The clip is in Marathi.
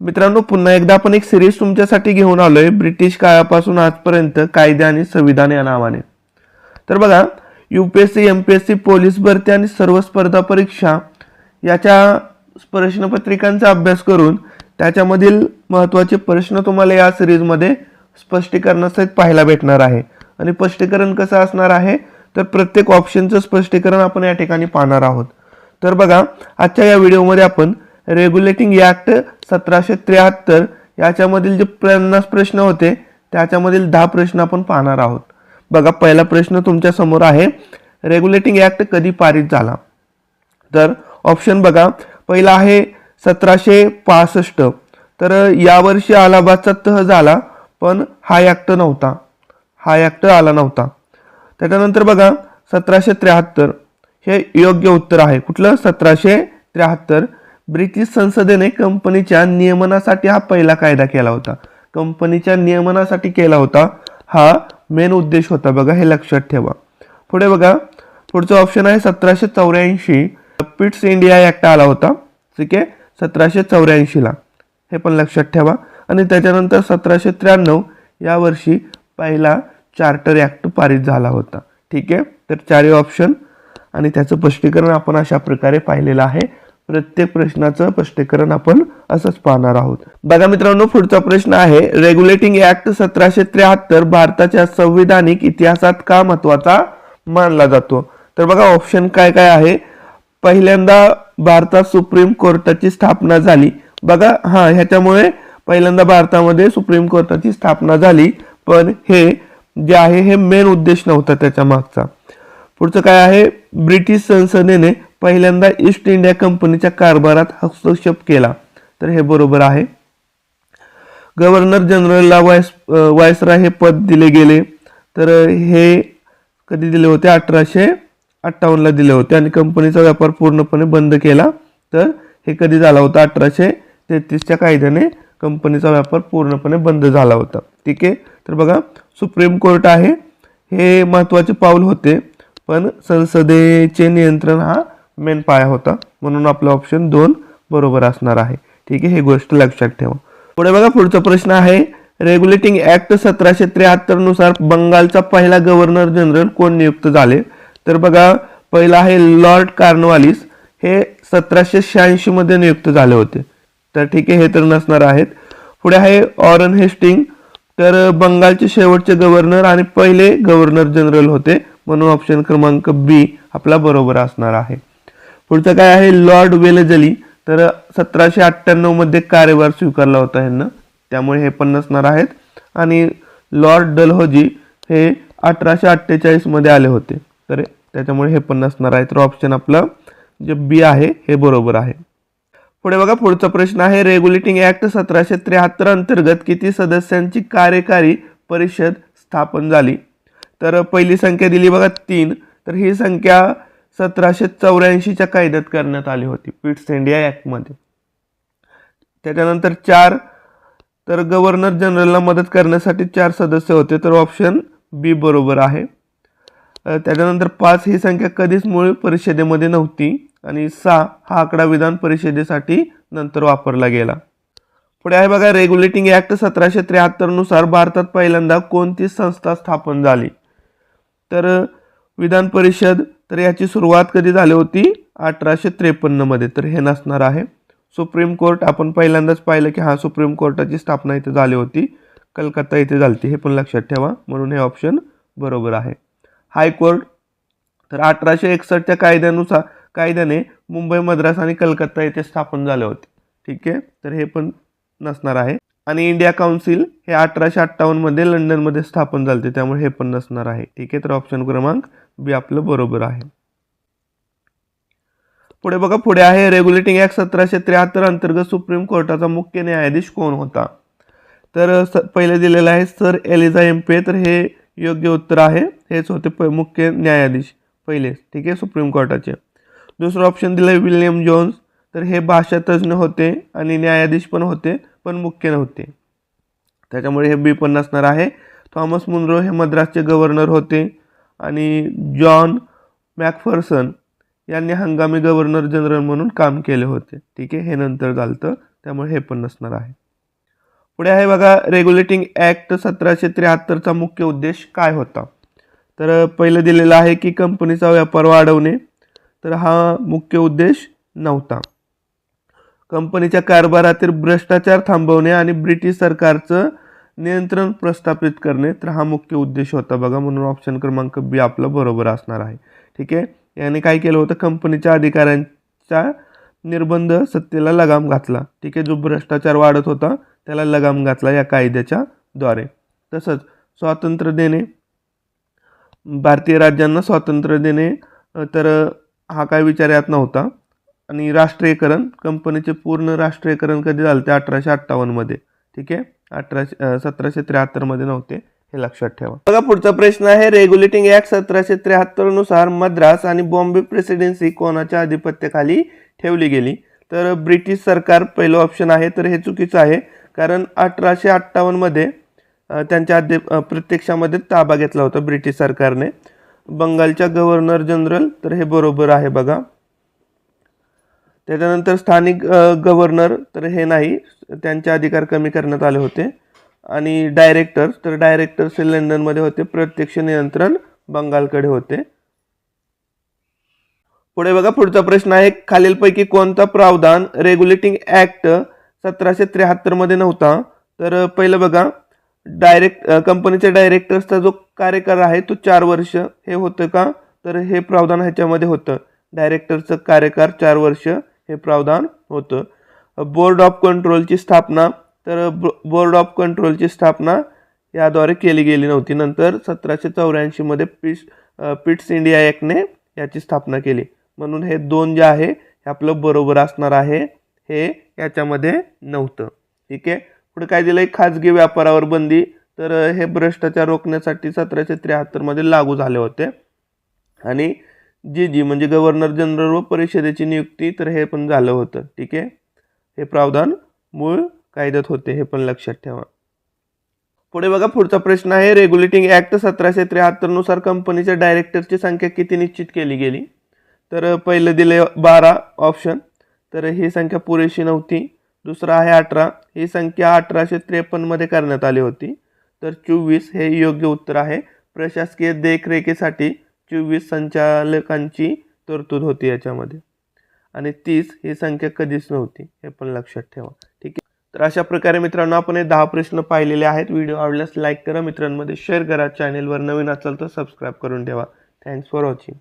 मित्रांनो, पुन्हा एकदा आपण एक सिरीज तुमच्यासाठी घेऊन आलोय ब्रिटिश काळापासून आजपर्यंत कायदे आणि संविधान या नावाने. तर बघा, यूपीएससी, एमपीएससी, पोलीस भरती आणि सर्व स्पर्धा परीक्षा याच्या प्रश्नपत्रिकांचा अभ्यास करून त्याच्यामधील महत्त्वाचे प्रश्न तुम्हाला या सिरीजमध्ये स्पष्टीकरणासहित पाहायला भेटणार आहे. आणि स्पष्टीकरण कसं असणार आहे तर प्रत्येक ऑप्शनचं स्पष्टीकरण आपण या ठिकाणी पाहणार आहोत. तर बघा, आजच्या या व्हिडिओमध्ये आपण रेग्युलेटिंग ॲक्ट 1773 याच्यामधील जे 50 प्रश्न होते त्याच्यामधील 10 प्रश्न आपण पाहणार आहोत. बघा, पहिला प्रश्न तुमच्या समोर आहे, रेग्युलेटिंग ॲक्ट कधी पारित झाला? तर ऑप्शन बघा, पहिला आहे 1765. तर यावर्षी अलाहाबादचा तह झाला, पण हा ॲक्ट नव्हता, हा ॲक्ट आला नव्हता. त्याच्यानंतर बघा 1773 हे योग्य उत्तर आहे. कुठलं? 1773. ब्रिटिश संसदेने कंपनीच्या नियमनासाठी हा पहिला कायदा केला होता. कंपनीच्या नियमनासाठी केला होता, हा मेन उद्देश होता. बघा, हे लक्षात ठेवा. पुढे बघा, पुढचा ऑप्शन आहे 1784. पिट्स इंडिया ॲक्ट आला होता. ठीक आहे, 1784ला, हे पण लक्षात ठेवा. आणि त्याच्यानंतर 1793 या वर्षी पहिला चार्टर ॲक्ट पारित झाला होता. ठीक आहे, तर चारही ऑप्शन आणि त्याचं स्पष्टीकरण आपण अशा प्रकारे पाहिलेलं आहे. प्रत्येक प्रश्नाचं स्पष्टीकरण आपण असंच पाहणार आहोत. बघा मित्रांनो, पुढचा प्रश्न आहे, रेग्युलेटिंग ॲक्ट 1773 भारताच्या संविधानिक इतिहासात का महत्त्वाचा मानला जातो? तर बघा, ऑप्शन काय काय आहे. पहिल्यांदा भारतात सुप्रीम कोर्टाची स्थापना झाली. बघा, ह्याच्यामुळे पहिल्यांदा भारतामध्ये सुप्रीम कोर्टाची स्थापना झाली, पण हे जे आहे हे मेन उद्देश नव्हता त्याच्या मागचा. पुढचं काय आहे, ब्रिटिश संसदेने पहिल्यांदा ईस्ट इंडिया कंपनीच्या कारभारात हस्तक्षेप केला. तर हे बरोबर आहे. गव्हर्नर जनरलला व्हायसरॉय हे पद दिले गेले. तर हे कधी दिले होते? 1858ला दिले होते. आणि कंपनीचा व्यापार पूर्णपणे बंद केला. तर हे कधी झाला होता? 1833च्या कायद्याने कंपनीचा व्यापार पूर्णपणे बंद झाला होता. ठीक आहे, तर बघा, सुप्रीम कोर्ट आहे हे महत्त्वाचे पाऊल होते, पण संसदेचे नियंत्रण हा मेन पाया होता, म्हणून आपला ऑप्शन 2 बरोबर असणार आहे. ठीक आहे, ही गोष्ट लक्षात ठेवा. पुढे बघा, पुढचा प्रश्न आहे, रेग्युलेटिंग ॲक्ट 1773 नुसार बंगालचा पहिला गव्हर्नर जनरल कोण नियुक्त झाले? तर बघा, पहिला आहे लॉर्ड कॉर्नवालिस, हे 1786 मध्ये नियुक्त झाले होते. तर ठीक आहे, हे तर नसणार आहेत. पुढे आहे वॉरेन हेस्टिंग, तर बंगालचे शेवटचे गव्हर्नर आणि पहिले गव्हर्नर जनरल होते, म्हणून ऑप्शन क्रमांक बी आपला बरोबर असणार आहे. पुढचं काय आहे, लॉर्ड वेलेस्ली, तर 1798 मध्ये कार्यभार स्वीकारला होता ह्यांना, त्यामुळे हे पण नसणार आहेत. आणि लॉर्ड डलहौजी हे 1848 मध्ये आले होते, तर त्याच्यामुळे हे पण नसणार आहे. तर ऑप्शन आपला जे बी आहे हे बरोबर आहे. पुढे बघा, पुढचा प्रश्न आहे, रेग्युलेटिंग ॲक्ट 1773 अंतर्गत किती सदस्यांची कार्यकारी परिषद स्थापन झाली? तर पहिली संख्या दिली बघा 3. तर ही संख्या 1784च्या कायद्यात करण्यात आली होती, पिट्स इंडिया ॲक्टमध्ये. त्याच्यानंतर 4, तर गव्हर्नर जनरलला मदत करण्यासाठी 4 सदस्य होते, तर ऑप्शन बी बरोबर आहे. त्याच्यानंतर 5 ही संख्या कधीच मूळ परिषदेमध्ये नव्हती. आणि 6 हा आकडा विधान परिषदेसाठी नंतर वापरला गेला. पुढे आहे बघा, रेग्युलेटिंग ॲक्ट 1773 नुसार भारतात पहिल्यांदा कोणती संस्था स्थापन झाली? तर विधान परिषद, तर याची सुरुवात कधी झाली होती? 1853 मध्ये, तर हे नसणार आहे. सुप्रीम कोर्ट आपण पहिल्यांदाच पाहिलं की सुप्रीम कोर्टाची स्थापना इथे झाली होती, कलकत्ता इथे झाली, हे पण लक्षात ठेवा, म्हणून हे ऑप्शन बरोबर आहे. हायकोर्ट, तर 1861च्या कायद्याने मुंबई, मद्रास आणि कलकत्ता येथे स्थापन झाले होते. ठीक आहे, तर हे पण नसणार आहे. आणि इंडिया काउन्सिल हे 1858 मध्ये लंडनमध्ये स्थापन झाले, त्यामुळे हे पण नसणार आहे. ठीक आहे, तर ऑप्शन क्रमांक बी आपलं बरोबर आहे. पुढे बघा, पुढे आहे, रेग्युलेटिंग ॲक्ट 1773 अंतर्गत सुप्रीम कोर्टाचा मुख्य न्यायाधीश कोण होता? तर पहिले दिलेलं आहे सर एलिझा एम्पे, तर हे योग्य उत्तर आहे. हेच होते मुख्य न्यायाधीश पहिले. ठीक आहे, सुप्रीम कोर्टाचे. दुसरं ऑप्शन दिलं आहे विल्यम जोन्स, तर हे भाषा तज्ज्ञ होते आणि न्यायाधीश पण होते, पण मुख्य नव्हते, त्याच्यामुळे हे बी पण नसणार आहे. थॉमस मुनरो हे मद्रासचे गव्हर्नर होते. आणि जॉन मॅकफर्सन यांनी हंगामी गव्हर्नर जनरल म्हणून काम केले होते. ठीक आहे, हे नंतर झालं, त्यामुळे हे पण नसणार आहे. पुढे आहे बघा रेग्युलेटिंग ॲक्ट 1773चा मुख्य उद्देश काय होता. तर पहिलं दिलेलं आहे की कंपनीचा व्यापार वाढवणे, तर हा मुख्य उद्देश नव्हता. कंपनीच्या कारभारातील भ्रष्टाचार थांबवणे आणि ब्रिटिश सरकारचं नियंत्रण प्रस्थापित करणे, तर हा मुख्य उद्देश होता बघा. म्हणून ऑप्शन क्रमांक बी आपलं बरोबर असणार आहे. ठीक आहे. याने काय केलं होतं, कंपनीच्या अधिकाऱ्यांच्या निर्बंध सत्तेला लगाम घातला. ठीक आहे. जो भ्रष्टाचार वाढत होता त्याला लगाम घातला या कायद्याच्या द्वारे. तसंच स्वातंत्र्य देणे, भारतीय राज्यांना स्वातंत्र्य देणे, तर हा काय विचार यात नव्हता. आणि राष्ट्रीयकरण, कंपनीचे पूर्ण राष्ट्रीयकरण कधी झालं ते 1858मध्ये. ठीक आहे. 1773 नव्हते, हे लक्षात ठेवा. बघा पुढचा प्रश्न आहे रेग्युलेटिंग ॲक्ट 1773 नुसार मद्रास आणि बॉम्बे प्रेसिडेन्सी कोणाच्या अधिपत्याखाली ठेवली गेली. तर ब्रिटिश सरकार पहिलं ऑप्शन आहे, तर हे चुकीचं आहे. कारण 1858मध्ये त्यांच्या प्रत्यक्षामध्ये ताबा घेतला होता ब्रिटिश सरकारने बंगालच्या गव्हर्नर जनरल, तर हे बरोबर आहे बघा. त्याच्यानंतर स्थानिक गव्हर्नर, तर हे नाही, त्यांचे अधिकार कमी करण्यात आले होते. आणि डायरेक्टर, तर डायरेक्टर्स हे लंडनमध्ये होते, प्रत्यक्ष नियंत्रण बंगालकडे होते. पुढे बघा पुढचा प्रश्न आहे खालीलपैकी कोणता प्रावधान रेग्युलेटिंग ॲक्ट 1773 नव्हता. तर पहिलं बघा कंपनीच्या डायरेक्टर्सचा जो कार्यकाळ आहे तो 4 वर्ष हे होतं का, तर हे प्रावधान ह्याच्यामध्ये होतं. डायरेक्टरचं कार्यकाळ 4 वर्ष हे प्रावधान होतं. बोर्ड ऑफ कंट्रोलची स्थापना, तर बोर्ड ऑफ कंट्रोलची स्थापना याद्वारे केली गेली नव्हती. नंतर 1784मध्ये पिट्स इंडिया ॲक्टने याची स्थापना केली. म्हणून हे 2 जे आहे हे आपलं बरोबर असणार आहे, हे याच्यामध्ये नव्हतं. ठीक आहे. पुढे काय दिलं, खाजगी व्यापारावर बंदी, तर हे भ्रष्टाचार रोखण्यासाठी 1773मध्ये लागू झाले होते. आणि जी म्हणजे गव्हर्नर जनरल व परिषदेची नियुक्ती, तर हे पण झालं होतं. ठीक आहे. हे प्रावधान मूळ कायद्यात होते, हे पण लक्षात ठेवा. पुढे बघा पुढचा प्रश्न आहे रेग्युलेटिंग ॲक्ट 1773 नुसार कंपनीच्या डायरेक्टरची संख्या किती निश्चित केली गेली. तर पहिलं दिले 12 ऑप्शन, तर ही संख्या पुरेशी नव्हती. दुसरा आहे 18, ही संख्या 1853मध्ये करण्यात आली होती. तर 24 हे योग्य उत्तर आहे. प्रशासकीय देखरेखीसाठी 24 संचालकांची तरतूद होती याच्यामध्ये. आणि 30 ही संख्या कधीच नव्हती, हे पण लक्षात ठेवा. ठीक आहे. तर अशा प्रकारे मित्रांनो आपण हे 10 प्रश्न पाहिलेले आहेत. व्हिडिओ आवडल्यास लाईक करा, मित्रांमध्ये शेअर करा, चॅनेलवर नवीन असाल तर सबस्क्राईब करून ठेवा. Thanks for watching.